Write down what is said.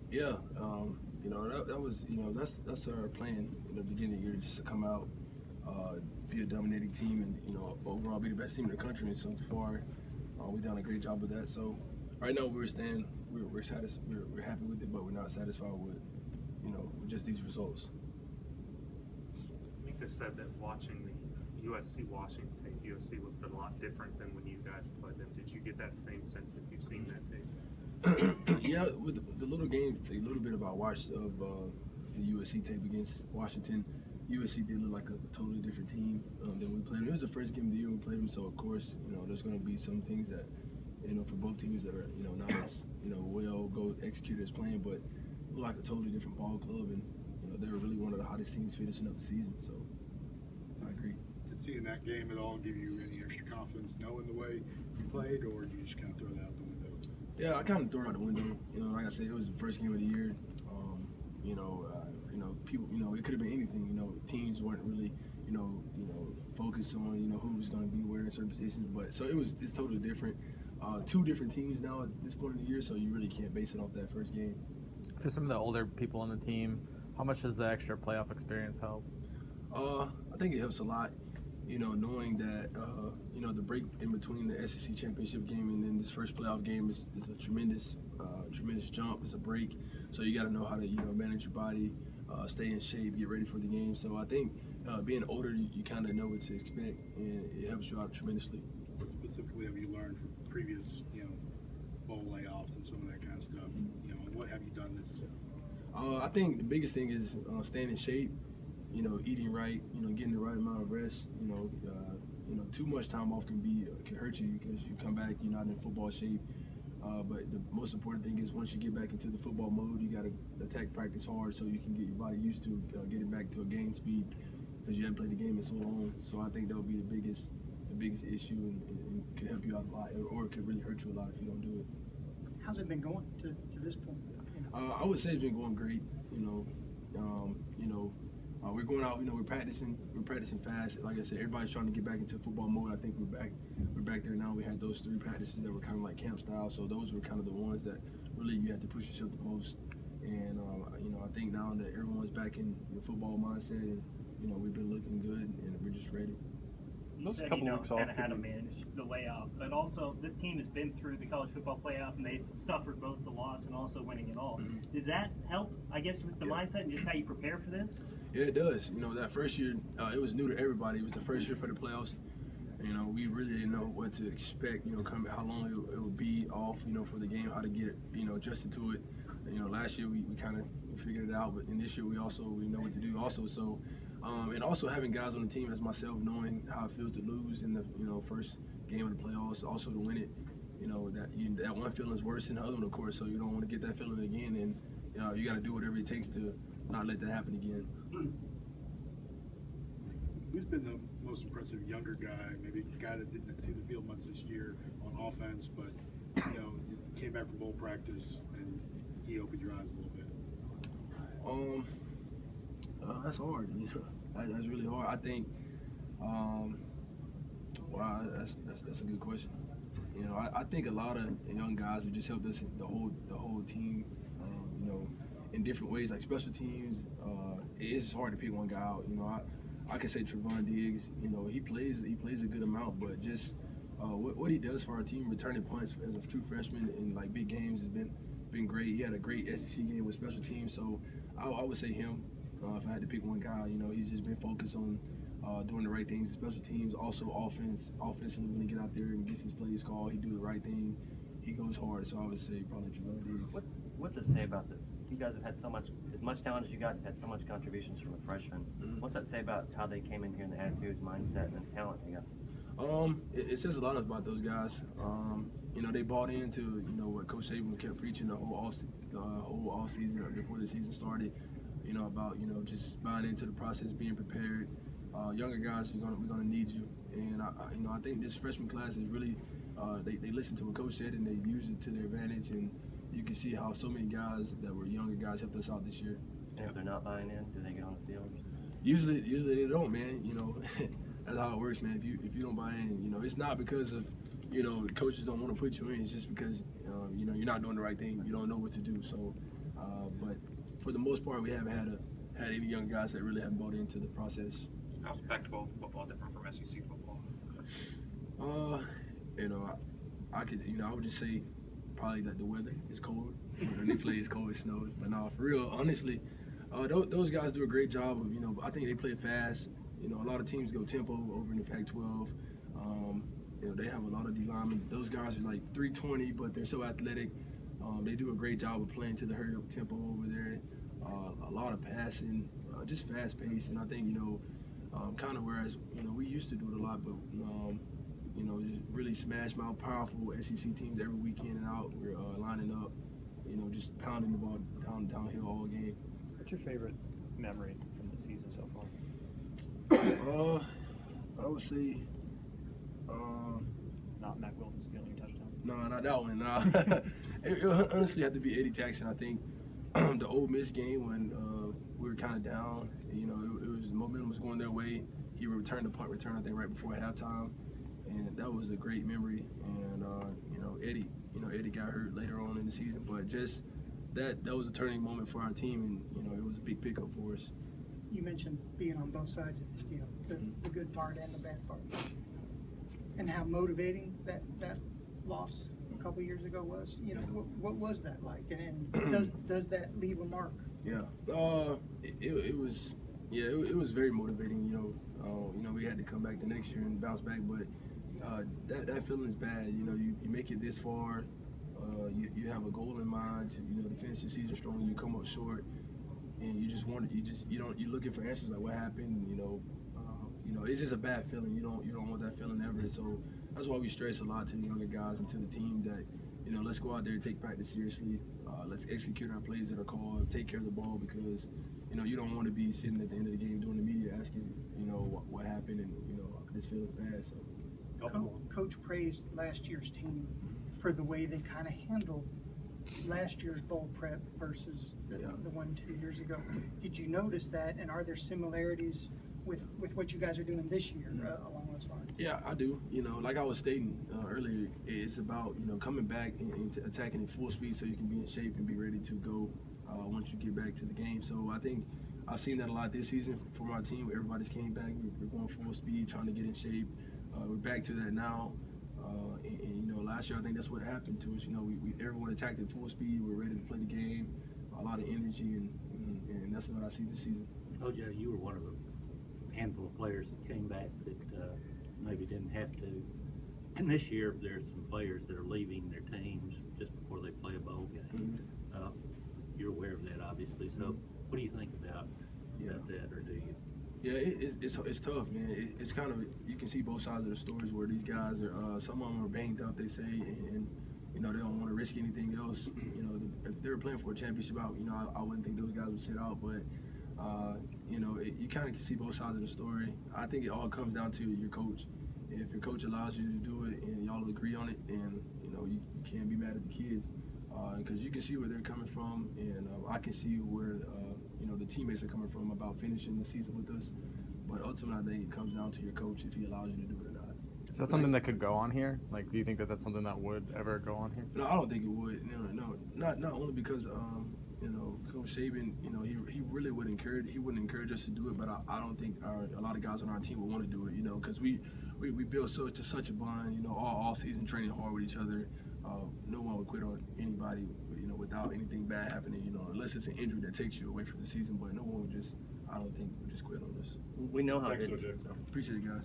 Yeah, that was that's our plan in the beginning of the year, just to come out, be a dominating team, and overall be the best team in the country. And so far, we've done a great job with that. So right now we're happy with it, but we're not satisfied with with just these results. Mika said that watching the USC Washington tape, USC looked a lot different than when you guys played them. Did you get that same sense if you've seen that tape? Yeah, with the little game, a little bit about watched of the USC tape against Washington. USC did look like a totally different team than we played them. It was the first game of the year we played them, so of course, there's going to be some things that, for both teams that are, not as, well go executed as playing, but look like a totally different ball club, and they were really one of the hottest teams finishing up the season. So I agree. Did seeing that game at all give you any extra confidence knowing the way you played, or do you just kind of throw that out the window? Yeah, I kind of threw it out the window. Like I said, it was the first game of the year. People, it could have been anything. Teams weren't really, focused on, who was going to be where in certain positions. But so it's totally different. Two different teams now at this point in the year, so you really can't base it off that first game. For some of the older people on the team, how much does the extra playoff experience help? I think it helps a lot. Knowing that the break in between the SEC championship game and then this first playoff game is a tremendous jump. It's a break, so you got to know how to manage your body, stay in shape, get ready for the game. So I think being older, you kind of know what to expect, and it helps you out tremendously. What specifically have you learned from previous, bowl layoffs and some of that kind of stuff? What have you done this? I think the biggest thing is staying in shape. Eating right. Getting the right amount of rest. Too much time off can hurt you because you come back, you're not in football shape. But the most important thing is once you get back into the football mode, you got to attack practice hard so you can get your body used to getting back to a game speed because you haven't played the game in so long. So I think that would be the biggest issue and could help you out a lot, or it could really hurt you a lot if you don't do it. How's it been going to this point? I would say it's been going great. We're going out. We're practicing. We're practicing fast. Like I said, everybody's trying to get back into football mode. I think we're back. We're back there now. We had those 3 practices that were kind of like camp style. So those were kind of the ones that really you had to push yourself the most. And I think now that everyone's back in the football mindset, and we've been looking good, and we're just ready. You said couple weeks off, kind of how to manage the layoff, but also this team has been through the college football playoff and they've suffered both the loss and also winning it all. Mm-hmm. Does that help, I guess, with the mindset and just how you prepare for this? Yeah, it does. That first year, it was new to everybody. It was the first year for the playoffs. We really didn't know what to expect. How long it would be off. For the game, how to get adjusted to it. Last year we kind of figured it out, but in this year we know what to do also. So, and also having guys on the team as myself, knowing how it feels to lose in the first game of the playoffs, also to win it. That one feeling is worse than the other one, of course. So you don't want to get that feeling again, and you got to do whatever it takes to not let that happen again. Who's been the most impressive younger guy, maybe a guy that didn't see the field much this year on offense, but you came back from bowl practice and he opened your eyes a little bit? That's hard. That's really hard. I think. Wow, that's a good question. I think a lot of young guys have just helped us, the whole team. In different ways, like special teams. It's hard to pick one guy out. I could say Trevon Diggs. He plays a good amount, but just what he does for our team, returning punts as a true freshman in like big games has been great. He had a great SEC game with special teams, so I would say him. If I had to pick one guy, he's just been focused on doing the right things. Special teams, also offensively when he get out there and gets his plays called, he do the right thing. He goes hard, so I would say probably Trevon Diggs. What's it say about you guys have had as much talent as you got, you've had so much contributions from a freshman. Mm-hmm. What's that say about how they came in here and the attitudes, mindset, and the talent they got? It says a lot about those guys. They bought into what Coach Saban kept preaching the whole off season before the season started. About just buying into the process, being prepared. Younger guys, we're gonna need you, and I think this freshman class is really they listened to what Coach said and they used it to their advantage, and you can see how so many guys that were younger guys helped us out this year. And if they're not buying in, do they get on the field? Usually they don't, man. That's how it works, man. If you don't buy in, it's not because of coaches don't want to put you in. It's just because you're not doing the right thing. You don't know what to do. So But for the most part, we haven't had any young guys that really haven't bought into the process. How's Pac-12 football different from SEC football? You know, I could, you know, I would just say probably that the weather is cold. When they play, it's cold, it snows. But no, for real, honestly, those guys do a great job of, you know, I think they play fast. You know, a lot of teams go tempo over in the Pac-12. You know, they have a lot of D linemen. Those guys are like 320, but they're so athletic. They do a great job of playing to the hurry up tempo over there. A lot of passing, just fast pace. And I think, you know, kind of whereas, you know, we used to do it a lot, but, you know, just really smash mouth, powerful SEC teams every week in and out. We're lining up, you know, just pounding the ball downhill all game. What's your favorite memory from the season so far? I would say, Not Mac Wilson stealing your touchdown. no, not that one. Nah. it honestly had to be Eddie Jackson. I think the Ole Miss game when we were kind of down. You know, it was the momentum was going their way. He returned the punt return, I think, right before halftime, and that was a great memory. And you know, Eddie got hurt later on in the season, but just that was a turning moment for our team, and you know, it was a big pickup for us. You mentioned being on both sides of this deal, the good part and the bad part, and how motivating that loss a couple years ago was. You know, what was that like, and does that leave a mark? Yeah, it was. Yeah, it was very motivating. You know, we had to come back the next year and bounce back, but that feeling is bad. You know, you make it this far. You have a goal in mind to, you know, to finish the season strong. You come up short, and you just wonder. You're looking for answers like what happened. You know, it's just a bad feeling. You don't want that feeling ever. So that's why we stress a lot to the younger guys and to the team that, you know, let's go out there and take practice seriously. Let's execute our plays that are called. Take care of the ball because, you know, you don't want to be sitting at the end of the game doing the media asking, you know, what happened and, you know, this feeling bad. So. Coach praised last year's team for the way they kind of handled last year's bowl prep versus the one 2 years ago. Did you notice that, and are there similarities with what you guys are doing this year along those lines? Yeah, I do. You know, like I was stating earlier, it's about, you know, coming back and attacking at full speed so you can be in shape and be ready to go once you get back to the game. So I think I've seen that a lot this season from our team. Everybody's came back. We're going full speed, trying to get in shape. We're back to that now. And you know, last year I think that's what happened to us. You know, everyone attacked at full speed. We're ready to play the game. A lot of energy, and that's what I see this season. OJ, you were one of a handful of players that came back that maybe didn't have to. And this year, there's some players that are leaving their teams just before they play a bowl game. You're aware of that, obviously. So, what do you think about that, or do you? Yeah, it's tough, man. It's kind of, you can see both sides of the stories where these guys are, some of them are banged up, they say, and you know, they don't want to risk anything else. You know, if they were playing for a championship out, you know, I wouldn't think those guys would sit out, but you know, you kind of can see both sides of the story. I think it all comes down to your coach. If your coach allows you to do it and y'all agree on it, then you know you can't be mad at the kids because you can see where they're coming from, and I can see where you know the teammates are coming from about finishing the season with us. But ultimately, I think it comes down to your coach if he allows you to do it or not. Is that something that could go on here? Like, do you think that that's something that would ever go on here? No, I don't think it would. No, not only because you know, Coach Saban, you know, he really would encourage. He wouldn't encourage us to do it, but I don't think a lot of guys on our team would want to do it. You know, because we build such a bond. You know, all season training hard with each other. No one would quit on anybody, you know, without anything bad happening. You know, unless it's an injury that takes you away from the season. But no one would just. I don't think would just quit on us. We know how Thanks, good. OJ. Appreciate it, guys.